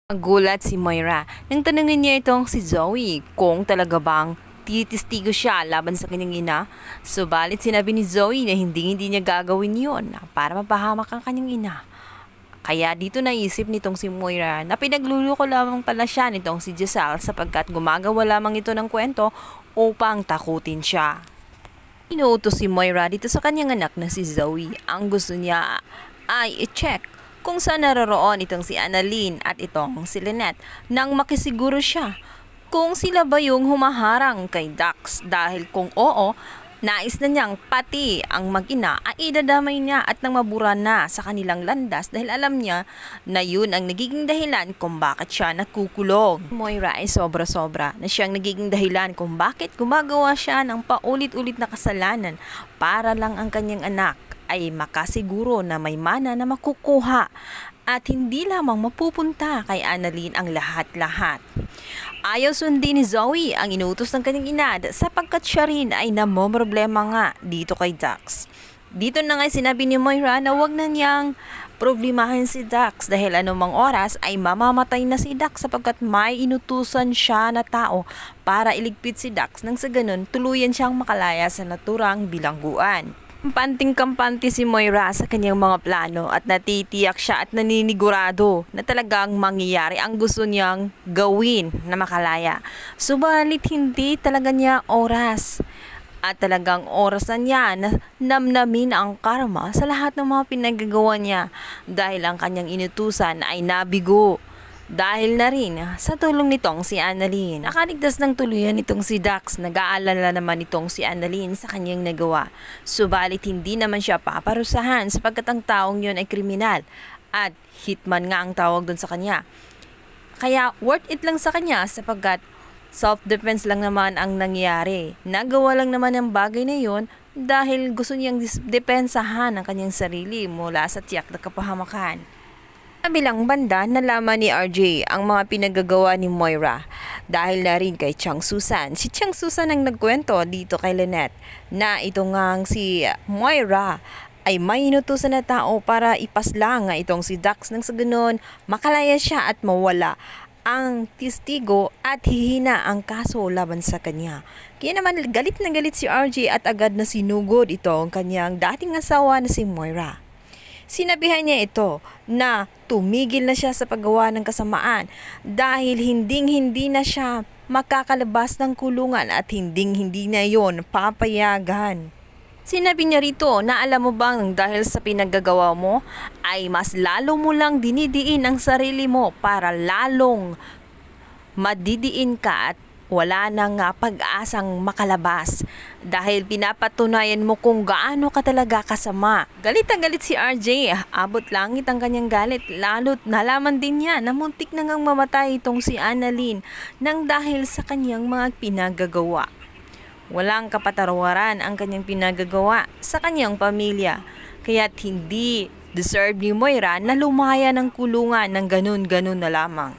Nagulat si Moira nang tanungin niya itong si Zoe kung talaga bang titistigo siya laban sa kanyang ina. Subalit sinabi ni Zoe na hindi niya gagawin yon para mapahamak ang kanyang ina. Kaya dito naisip nitong si Moira na pinagluluko lamang pala siya nitong si Giselle sapagkat gumagawa lamang ito ng kwento upang takutin siya. Inuutos si Moira dito sa kanyang anak na si Zoe. Ang gusto niya ay i-check kung saan naroroon itong si Annalyn at itong si Lynette nang makisiguro siya kung sila ba yung humaharang kay Dax dahil kung oo, nais na niyang pati ang mag-ina ay idadamay niya at nang mabura na sa kanilang landas dahil alam niya na yun ang nagiging dahilan kung bakit siya nakukulong. Moira ay sobra-sobra na siyang nagiging dahilan kung bakit gumagawa siya ng paulit-ulit na kasalanan para lang ang kanyang anak ay makasiguro na may mana na makukuha at hindi lamang mapupunta kay Annalyn ang lahat-lahat. Ayaw sundin ni Zoe ang inutos ng kanyang ina sapagkat siya rin ay namomroblema nga dito kay Dax. Dito na nga sinabi ni Moira na wag na niyang problemahin si Dax dahil anumang oras ay mamamatay na si Dax sapagkat may inutusan siya na tao para iligpit si Dax nang sa ganun tuluyan siyang makalaya sa naturang bilangguan. Kampanting-kampante si Moira sa kanyang mga plano at natitiyak siya at naninigurado na talagang mangyayari ang gusto niyang gawin na makalaya. Subalit hindi talaga niya oras at talagang orasan niya na namnamin ang karma sa lahat ng mga pinagagawa niya dahil ang kanyang inutusan ay nabigo. Dahil na rin sa tulong nitong si Annalyn. Nakaligtas ng tuluyan nitong si Dax. Nag-aalala naman itong si Annalyn sa kanyang nagawa. Subalit hindi naman siya paparusahan sapagkat ang taong yon ay kriminal at hitman nga ang tawag doon sa kanya. Kaya worth it lang sa kanya sapagkat self-defense lang naman ang nangyari. Nagawa lang naman ang bagay na yon dahil gusto niyang depensahan ang kanyang sarili mula sa tiyak na kapahamakan. Sa bilang banda, nalaman ni RJ ang mga pinagagawa ni Moira dahil na rin kay Chang Susan. Si Chang Susan ang nagkwento dito kay Lynette na ito ngang si Moira ay may inutusan na tao para ipaslang nga itong si Dax nang sa ganun makalaya siya at mawala ang testigo at hihina ang kaso laban sa kanya. Kaya naman galit na galit si RJ at agad na sinugod ito ang kanyang dating asawa na si Moira. Sinabihan niya ito na tumigil na siya sa paggawa ng kasamaan dahil hinding-hindi na siya makakalabas ng kulungan at hinding-hindi na yon papayagan. Sinabi niya rito na alam mo bang dahil sa pinaggagawa mo ay mas lalo mo lang dinidiin ang sarili mo para lalong madidiin ka at wala nang pag-asang makalabas dahil pinapatunayan mo kung gaano ka talaga kasama. Galit na galit si RJ, abot langit ang kanyang galit lalo't nalaman din niya na muntik na ngang mamatay itong si Annalyn nang dahil sa kanyang mga pinagagawa. Walang kapatawaran ang kanyang pinagagawa sa kanyang pamilya kaya't hindi deserve ni Moira na lumaya ng kulungan ng ganun-ganun na lamang.